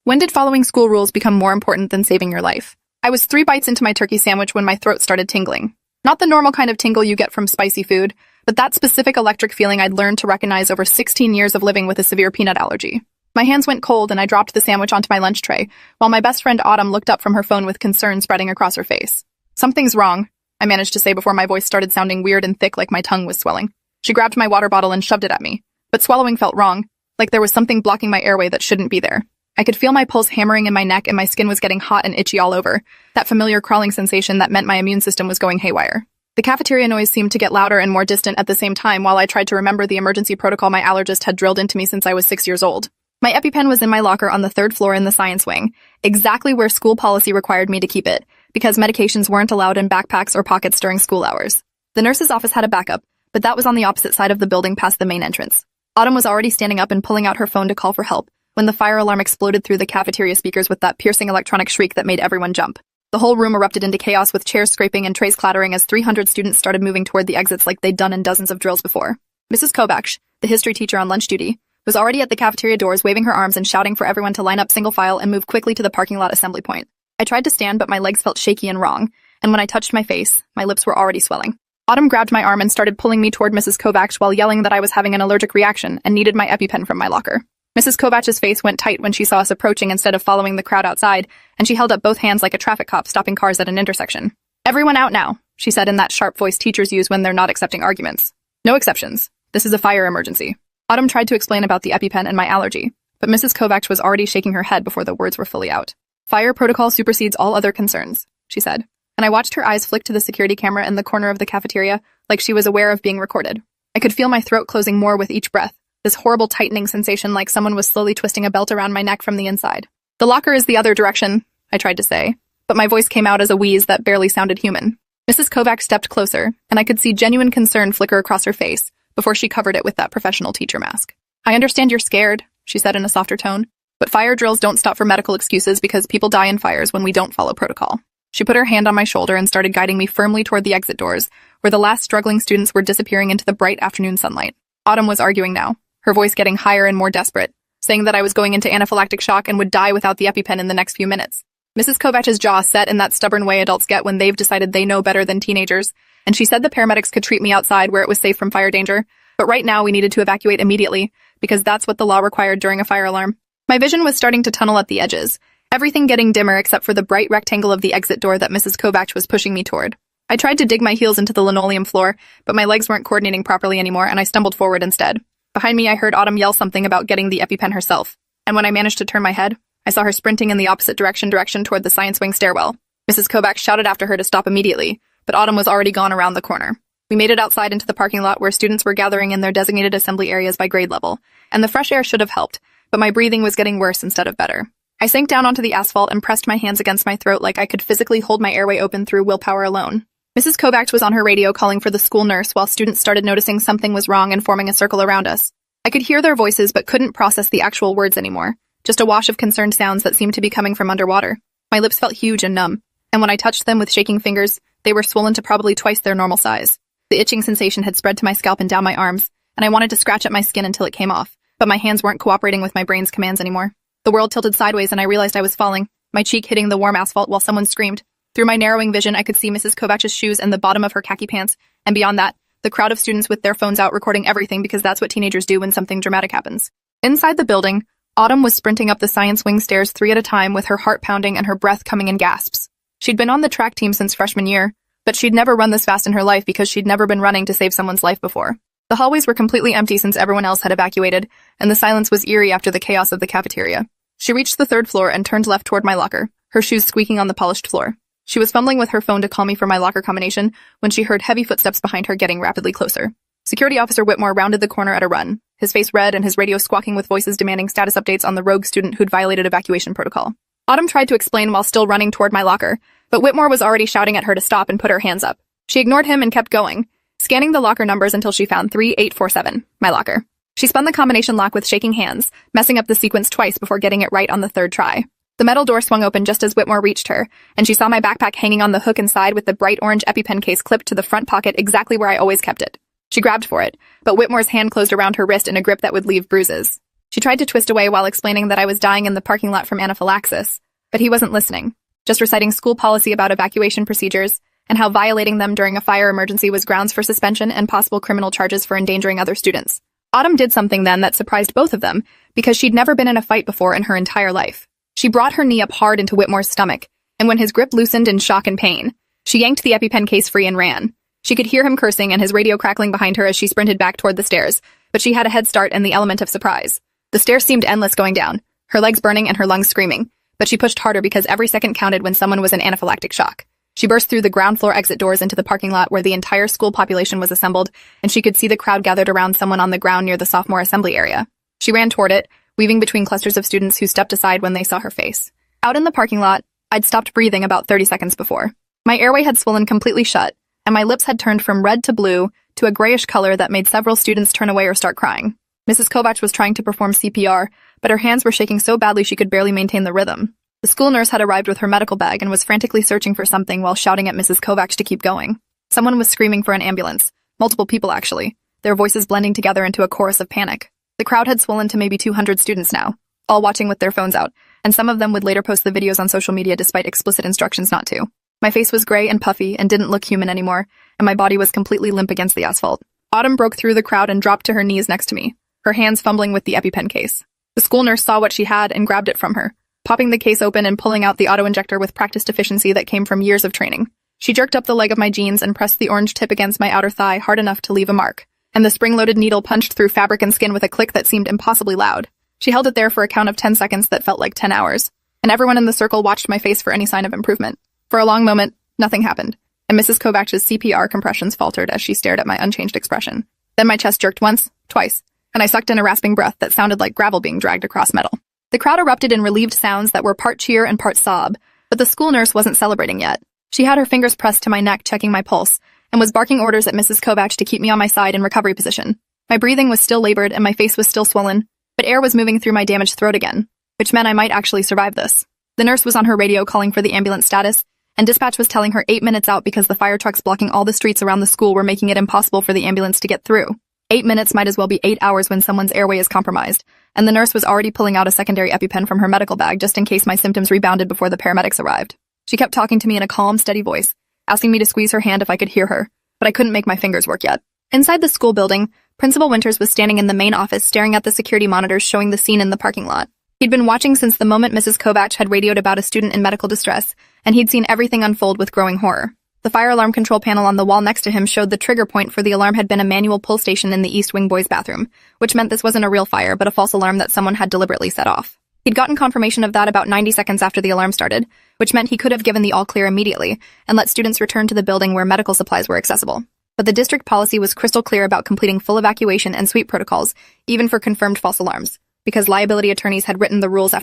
When did following school rules become more important than saving your life? I was 3 bites into my turkey sandwich when my throat started tingling. Not the normal kind of tingle you get from spicy food, but that specific electric feeling I'd learned to recognize over 16 years of living with a severe peanut allergy. My hands went cold and I dropped the sandwich onto my lunch tray, while my best friend Autumn looked up from her phone with concern spreading across her face. "Something's wrong," I managed to say before my voice started sounding weird and thick like my tongue was swelling. She grabbed my water bottle and shoved it at me, but swallowing felt wrong, like there was something blocking my airway that shouldn't be there. I could feel my pulse hammering in my neck and my skin was getting hot and itchy all over, that familiar crawling sensation that meant my immune system was going haywire. The cafeteria noise seemed to get louder and more distant at the same time while I tried to remember the emergency protocol my allergist had drilled into me since I was 6 years old. My EpiPen was in my locker on the 3rd floor in the science wing, exactly where school policy required me to keep it, because medications weren't allowed in backpacks or pockets during school hours. The nurse's office had a backup, but that was on the opposite side of the building past the main entrance. Autumn was already standing up and pulling out her phone to call for help when the fire alarm exploded through the cafeteria speakers with that piercing electronic shriek that made everyone jump. The whole room erupted into chaos with chairs scraping and trays clattering as 300 students started moving toward the exits like they'd done in dozens of drills before. Mrs. Kovacs, the history teacher on lunch duty, was already at the cafeteria doors waving her arms and shouting for everyone to line up single file and move quickly to the parking lot assembly point. I tried to stand, but my legs felt shaky and wrong, and when I touched my face, my lips were already swelling. Autumn grabbed my arm and started pulling me toward Mrs. Kovacs while yelling that I was having an allergic reaction and needed my EpiPen from my locker. Mrs. Kovacs' face went tight when she saw us approaching instead of following the crowd outside, and she held up both hands like a traffic cop stopping cars at an intersection. "Everyone out now," she said in that sharp voice teachers use when they're not accepting arguments. "No exceptions. This is a fire emergency." Autumn tried to explain about the EpiPen and my allergy, but Mrs. Kovacs was already shaking her head before the words were fully out. "Fire protocol supersedes all other concerns," she said, and I watched her eyes flick to the security camera in the corner of the cafeteria like she was aware of being recorded. I could feel my throat closing more with each breath, this horrible tightening sensation like someone was slowly twisting a belt around my neck from the inside. "The locker is the other direction," I tried to say, but my voice came out as a wheeze that barely sounded human. Mrs. Kovacs stepped closer, and I could see genuine concern flicker across her face before she covered it with that professional teacher mask. "I understand you're scared," she said in a softer tone, "but fire drills don't stop for medical excuses because people die in fires when we don't follow protocol." She put her hand on my shoulder and started guiding me firmly toward the exit doors, where the last struggling students were disappearing into the bright afternoon sunlight. Autumn was arguing now, her voice getting higher and more desperate, saying that I was going into anaphylactic shock and would die without the EpiPen in the next few minutes. Mrs. Kovacs' jaw set in that stubborn way adults get when they've decided they know better than teenagers, and she said the paramedics could treat me outside where it was safe from fire danger, but right now we needed to evacuate immediately, because that's what the law required during a fire alarm. My vision was starting to tunnel at the edges, everything getting dimmer except for the bright rectangle of the exit door that Mrs. Kovacs was pushing me toward. I tried to dig my heels into the linoleum floor, but my legs weren't coordinating properly anymore and I stumbled forward instead. Behind me I heard Autumn yell something about getting the EpiPen herself, and when I managed to turn my head, I saw her sprinting in the opposite direction toward the science wing stairwell. Mrs. Kovacs shouted after her to stop immediately, but Autumn was already gone around the corner. We made it outside into the parking lot where students were gathering in their designated assembly areas by grade level, and the fresh air should have helped, but my breathing was getting worse instead of better. I sank down onto the asphalt and pressed my hands against my throat like I could physically hold my airway open through willpower alone. Mrs. Kovacs was on her radio calling for the school nurse while students started noticing something was wrong and forming a circle around us. I could hear their voices but couldn't process the actual words anymore, just a wash of concerned sounds that seemed to be coming from underwater. My lips felt huge and numb, and when I touched them with shaking fingers, they were swollen to probably twice their normal size. The itching sensation had spread to my scalp and down my arms, and I wanted to scratch at my skin until it came off, but my hands weren't cooperating with my brain's commands anymore. The world tilted sideways and I realized I was falling, my cheek hitting the warm asphalt while someone screamed. Through my narrowing vision, I could see Mrs. Kovacs' shoes and the bottom of her khaki pants, and beyond that, the crowd of students with their phones out recording everything because that's what teenagers do when something dramatic happens. Inside the building, Autumn was sprinting up the science wing stairs 3 at a time with her heart pounding and her breath coming in gasps. She'd been on the track team since freshman year, but she'd never run this fast in her life because she'd never been running to save someone's life before. The hallways were completely empty since everyone else had evacuated, and the silence was eerie after the chaos of the cafeteria. She reached the 3rd floor and turned left toward my locker, her shoes squeaking on the polished floor. She was fumbling with her phone to call me for my locker combination when she heard heavy footsteps behind her getting rapidly closer. Security Officer Whitmore rounded the corner at a run, his face red and his radio squawking with voices demanding status updates on the rogue student who'd violated evacuation protocol. Autumn tried to explain while still running toward my locker, but Whitmore was already shouting at her to stop and put her hands up. She ignored him and kept going, scanning the locker numbers until she found 3847, my locker. She spun the combination lock with shaking hands, messing up the sequence twice before getting it right on the 3rd try. The metal door swung open just as Whitmore reached her, and she saw my backpack hanging on the hook inside with the bright orange EpiPen case clipped to the front pocket exactly where I always kept it. She grabbed for it, but Whitmore's hand closed around her wrist in a grip that would leave bruises. She tried to twist away while explaining that I was dying in the parking lot from anaphylaxis, but he wasn't listening, just reciting school policy about evacuation procedures and how violating them during a fire emergency was grounds for suspension and possible criminal charges for endangering other students. Autumn did something then that surprised both of them, because she'd never been in a fight before in her entire life. She brought her knee up hard into Whitmore's stomach, and when his grip loosened in shock and pain, she yanked the EpiPen case free and ran. She could hear him cursing and his radio crackling behind her as she sprinted back toward the stairs, but she had a head start and the element of surprise. The stairs seemed endless going down, her legs burning and her lungs screaming, but she pushed harder because every second counted when someone was in anaphylactic shock. She burst through the ground floor exit doors into the parking lot where the entire school population was assembled, and she could see the crowd gathered around someone on the ground near the sophomore assembly area. She ran toward it, weaving between clusters of students who stepped aside when they saw her face. Out in the parking lot, I'd stopped breathing about 30 seconds before. My airway had swollen completely shut, and my lips had turned from red to blue to a grayish color that made several students turn away or start crying. Mrs. Kovacs was trying to perform CPR, but her hands were shaking so badly she could barely maintain the rhythm. The school nurse had arrived with her medical bag and was frantically searching for something while shouting at Mrs. Kovacs to keep going. Someone was screaming for an ambulance. Multiple people, actually, their voices blending together into a chorus of panic. The crowd had swollen to maybe 200 students now, all watching with their phones out, and some of them would later post the videos on social media despite explicit instructions not to. My face was gray and puffy and didn't look human anymore, and my body was completely limp against the asphalt. Autumn broke through the crowd and dropped to her knees next to me, her hands fumbling with the EpiPen case. The school nurse saw what she had and grabbed it from her, popping the case open and pulling out the auto-injector with practiced efficiency that came from years of training. She jerked up the leg of my jeans and pressed the orange tip against my outer thigh hard enough to leave a mark, and the spring-loaded needle punched through fabric and skin with a click that seemed impossibly loud. She held it there for a count of 10 seconds that felt like 10 hours, and everyone in the circle watched my face for any sign of improvement. For a long moment, nothing happened, and Mrs. Kovacs' CPR compressions faltered as she stared at my unchanged expression. Then my chest jerked once, twice, and I sucked in a rasping breath that sounded like gravel being dragged across metal. The crowd erupted in relieved sounds that were part cheer and part sob, but the school nurse wasn't celebrating yet. She had her fingers pressed to my neck checking my pulse, and was barking orders at Mrs. Kovacs to keep me on my side in recovery position. My breathing was still labored and my face was still swollen, but air was moving through my damaged throat again, which meant I might actually survive this. The nurse was on her radio calling for the ambulance status, and dispatch was telling her 8 minutes out because the fire trucks blocking all the streets around the school were making it impossible for the ambulance to get through. 8 minutes might as well be 8 hours when someone's airway is compromised, and the nurse was already pulling out a secondary EpiPen from her medical bag just in case my symptoms rebounded before the paramedics arrived. She kept talking to me in a calm, steady voice, asking me to squeeze her hand if I could hear her, but I couldn't make my fingers work yet. Inside the school building, Principal Winters was standing in the main office staring at the security monitors showing the scene in the parking lot. He'd been watching since the moment Mrs. Kovacs had radioed about a student in medical distress, and he'd seen everything unfold with growing horror. The fire alarm control panel on the wall next to him showed the trigger point for the alarm had been a manual pull station in the East Wing boys' bathroom, which meant this wasn't a real fire but a false alarm that someone had deliberately set off. He'd gotten confirmation of that about 90 seconds after the alarm started, which meant he could have given the all-clear immediately and let students return to the building where medical supplies were accessible. But the district policy was crystal clear about completing full evacuation and sweep protocols, even for confirmed false alarms, because liability attorneys had written the rules after